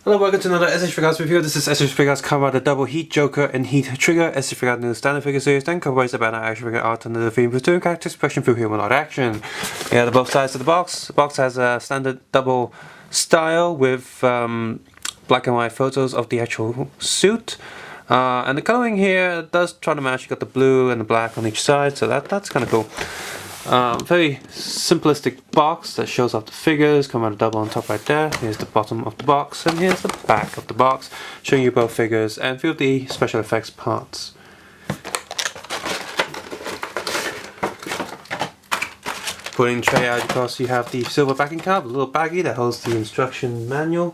Hello, welcome to another S.H.Figuarts review. This is S.H.Figuarts Kamen, the double Heat Joker and Heat Trigger. S.H.Figuarts new standard figure series, then covers about an action figure art under the theme for two character expression through human art action. Yeah, the both sides of the box. The box has a standard double style with black and white photos of the actual suit. And the coloring here does try to match. You got the blue and the black on each side, so that's kind of cool. Very simplistic box that shows off the figures. Come out a double on top right there. Here's the bottom of the box, and here's the back of the box, showing you both figures and a few of the special effects parts. Putting the tray out, of course, you have the silver backing card, a little baggie that holds the instruction manual.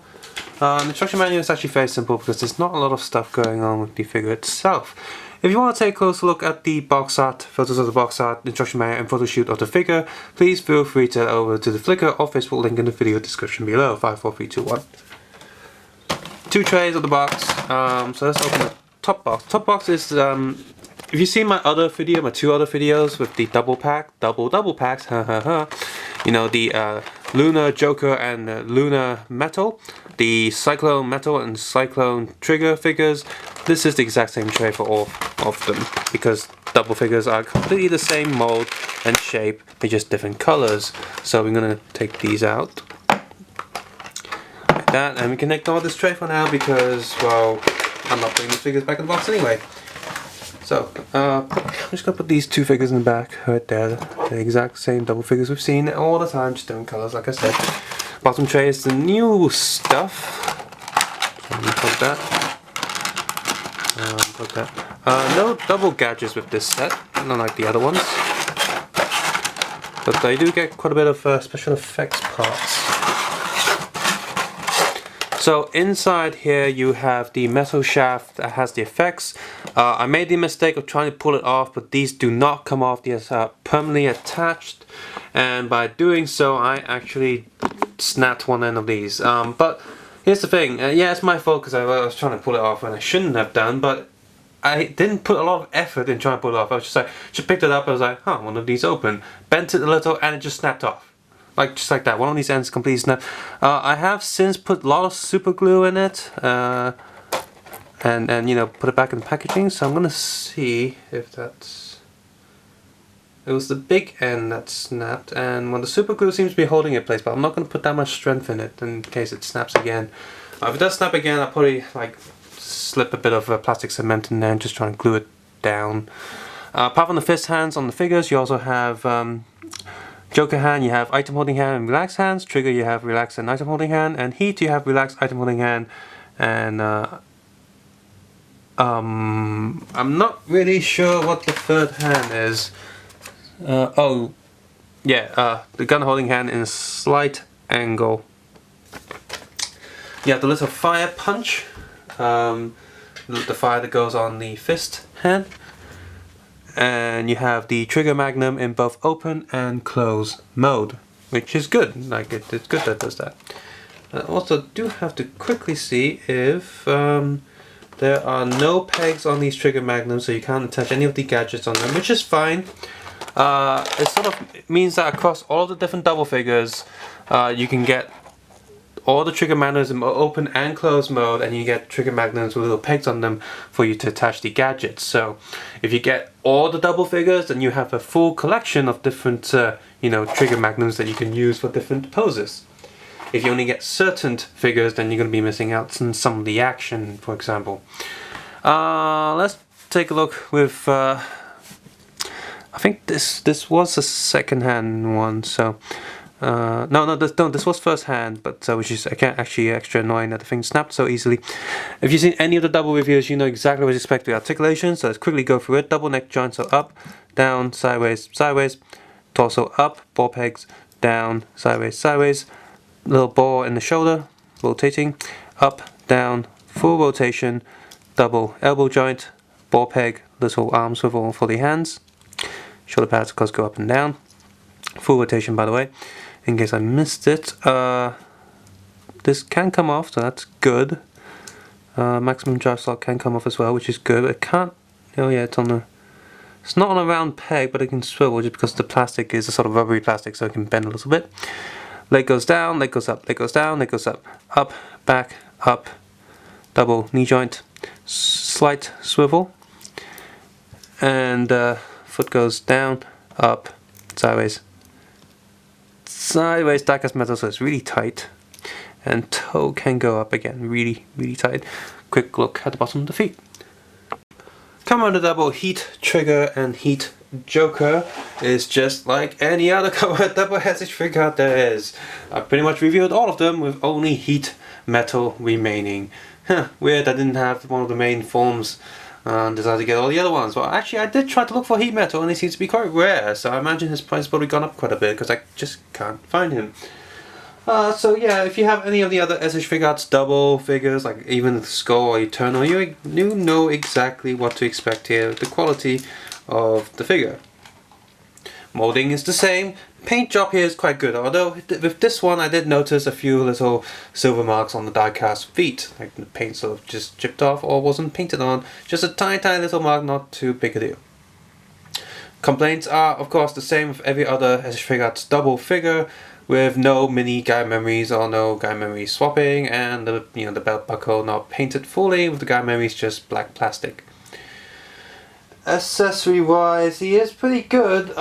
The instruction manual is actually very simple because there's not a lot of stuff going on with the figure itself. If you want to take a closer look at the box art, photos of the box art, instruction manual and photo shoot of the figure, please feel free to head over to the Flickr or Facebook link in the video description below. 5, 4, 3, 2, 1. Two trays of the box. So let's open the top box. Top box is, if you've seen my other video, my two other videos with the double packs, you know, the Lunar Joker and Lunar Metal, the Cyclone Metal and Cyclone Trigger figures. This is the exact same tray for all of them because double figures are completely the same mold and shape, they're just different colors. So we're going to take these out like that, and we can ignore this tray for now because, well, I'm not putting the figures back in the box anyway. So, I'm just going to put these two figures in the back, right there, the exact same double figures we've seen all the time, just different colours like I said. Bottom tray is the new stuff. So let me put that. No double gadgets with this set, not like the other ones. But I do get quite a bit of special effects parts. So inside here you have the metal shaft that has the effects. I made the mistake of trying to pull it off, but these do not come off. These are permanently attached, and by doing so I actually snapped one end of these. But here's the thing, yeah, it's my fault because I was trying to pull it off when I shouldn't have done, but I didn't put a lot of effort in trying to pull it off. I was just picked it up, I was like, huh, one of these open, bent it a little, and it just snapped off. Like, just like that, one of these ends completely snapped. I have since put a lot of super glue in it, and you know, put it back in the packaging, so I'm gonna see if that's... It was the big end that snapped, and when the super glue seems to be holding it in place, but I'm not gonna put that much strength in it in case it snaps again. If it does snap again, I'll probably like slip a bit of plastic cement in there and just try and glue it down. Apart from the fist hands on the figures, you also have Joker hand, you have item holding hand and relaxed hands. Trigger, you have relaxed and item holding hand. And Heat, you have relaxed item holding hand. And I'm not really sure what the third hand is. Oh, yeah, the gun holding hand in a slight angle. You have the little fire punch, the fire that goes on the fist hand. And you have the trigger magnum in both open and close mode, which is good. Like it's good that it does that. I also do have to quickly see if there are no pegs on these trigger magnums, so you can't attach any of the gadgets on them, which is fine. It sort of means that across all the different double figures, you can get all the trigger magnums in open and closed mode, and you get trigger magnums with little pegs on them for you to attach the gadgets. So if you get all the double figures, then you have a full collection of different you know, trigger magnums that you can use for different poses. If you only get certain figures, then you're going to be missing out on some of the action, for example. Let's take a look with I think this was a second hand one, so no, this was first hand, but which is actually extra annoying that the thing snapped so easily. If you've seen any of the double reviews, you know exactly what to expect with articulation, so let's quickly go through it. Double neck joints are up, down, sideways, sideways, torso up, ball pegs, down, sideways, sideways, little ball in the shoulder, rotating, up, down, full rotation, double elbow joint, ball peg, little arm swivel for the hands, shoulder pads of course go up and down, full rotation by the way. In case I missed it, this can come off, so that's good. Maximum drive slot can come off as well, which is good. It can't. Oh yeah, it's not on a round peg, but it can swivel just because the plastic is a sort of rubbery plastic, so it can bend a little bit. Leg goes down, leg goes up, leg goes down, leg goes up, back, up, double knee joint, slight swivel, and foot goes down, up, sideways, sideways, diecast metal, so it's really tight, and toe can go up again, really tight. Quick look at the bottom of the feet. Kamen Rider Double Heat Trigger and Heat Joker is just like any other Kamen Rider Double S.H.Figuarts there is. I pretty much reviewed all of them with only heat metal remaining. Weird I didn't have one of the main forms and decided to get all the other ones. Well, actually I did try to look for heat metal and he seems to be quite rare, so I imagine his price has probably gone up quite a bit because I just can't find him. So yeah, if you have any of the other S.H.Figuarts double figures, like even the Skull or Eternal, you know exactly what to expect here, the quality of the figure. Molding is the same. Paint job here is quite good, although with this one I did notice a few little silver marks on the die-cast feet, like the paint sort of just chipped off or wasn't painted on, just a tiny little mark, not too big a deal. Complaints are of course the same with every other S.H.Figuarts double figure, with no mini guide memories or no guide memory swapping, and the the belt buckle not painted fully, with the guide memories just black plastic. Accessory wise, he is pretty good.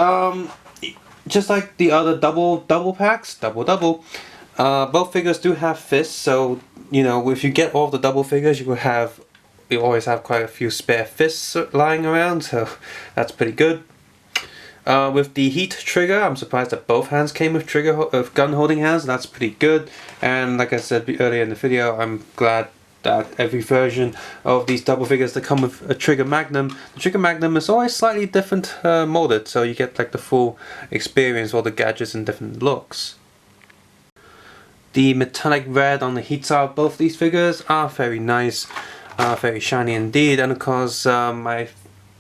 Just like the other double packs, both figures do have fists, so if you get all of the double figures, you always have quite a few spare fists lying around, so that's pretty good. With the heat trigger, I'm surprised that both hands came with gun holding hands. That's pretty good. And like I said earlier in the video, I'm glad that every version of these double figures that come with a trigger magnum, the trigger magnum is always slightly different molded, so you get like the full experience, all the gadgets and different looks. The metallic red on the heat side of both these figures are very nice, very shiny indeed, and of course my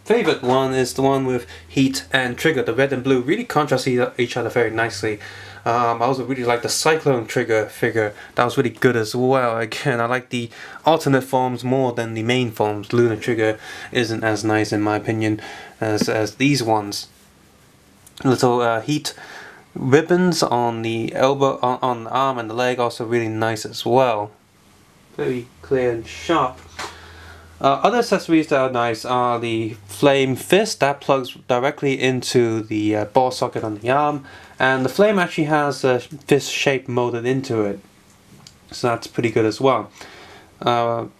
favorite one is the one with heat and trigger. The red and blue really contrast each other very nicely. I also really like the Cyclone trigger figure. That was really good as well. Again, I like the alternate forms more than the main forms. Lunar trigger isn't as nice in my opinion as these ones. Little heat ribbons on the elbow, on the arm and the leg, also really nice as well. Very clear and sharp. Other accessories that are nice are the flame fist that plugs directly into the ball socket on the arm, and the flame actually has a fist shape molded into it, so that's pretty good as well. And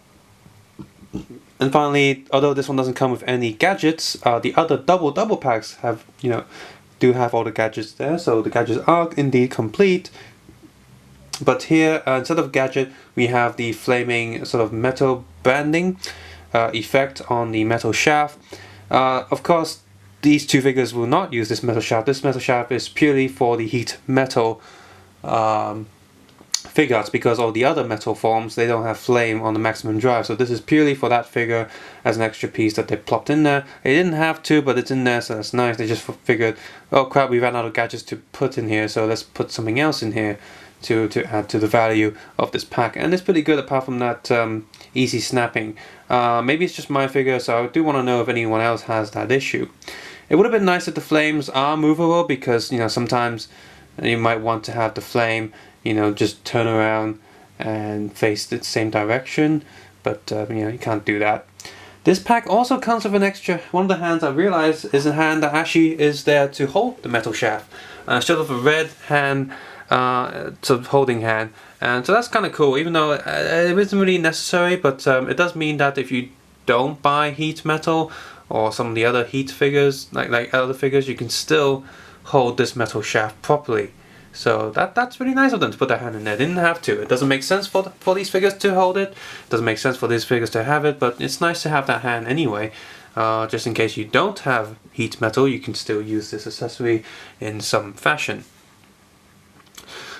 finally, although this one doesn't come with any gadgets, the other double packs have do have all the gadgets there, so the gadgets are indeed complete. But here, instead of gadget, we have the flaming sort of metal branding effect on the metal shaft. Of course, these two figures will not use this metal shaft. This metal shaft is purely for the heat metal Figuarts, because all the other metal forms, they don't have flame on the maximum drive. So this is purely for that figure as an extra piece that they plopped in there. They didn't have to, but it's in there, so that's nice. They just figured, oh crap, we ran out of gadgets to put in here, so let's put something else in here to add to the value of this pack. And it's pretty good apart from that easy snapping. Maybe it's just my figure, so I do want to know if anyone else has that issue. It would have been nice if the flames are movable, because sometimes you might want to have the flame just turn around and face the same direction, but you can't do that. This pack also comes with an extra, one of the hands I realized is a hand that actually is there to hold the metal shaft. Instead of a red hand, sort of holding hand, and so that's kind of cool, even though it isn't really necessary, but it does mean that if you don't buy heat metal or some of the other heat figures, like other figures, you can still hold this metal shaft properly. So that's really nice of them to put their hand in there. They didn't have to. It doesn't make sense for these figures to hold it. It doesn't make sense for these figures to have it, but it's nice to have that hand anyway. Just in case you don't have heat metal, you can still use this accessory in some fashion.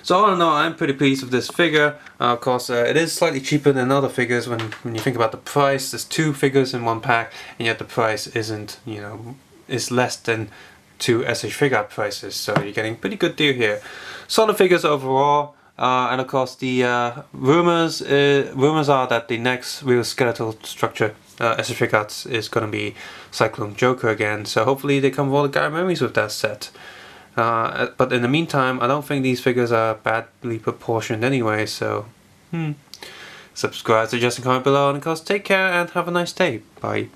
So all in all, I'm pretty pleased with this figure. Of course, it is slightly cheaper than other figures when you think about the price. There's two figures in one pack, and yet the price isn't, is less than two S.H.Figuarts prices. So you're getting a pretty good deal here. Solid figures overall, and of course the rumors are that the next real skeletal structure S.H.Figuarts is going to be Cyclone Joker again. So hopefully they come with all the guide memories with that set. But in the meantime, I don't think these figures are badly proportioned anyway, so Subscribe, suggest, and comment below, and of course take care and have a nice day. Bye.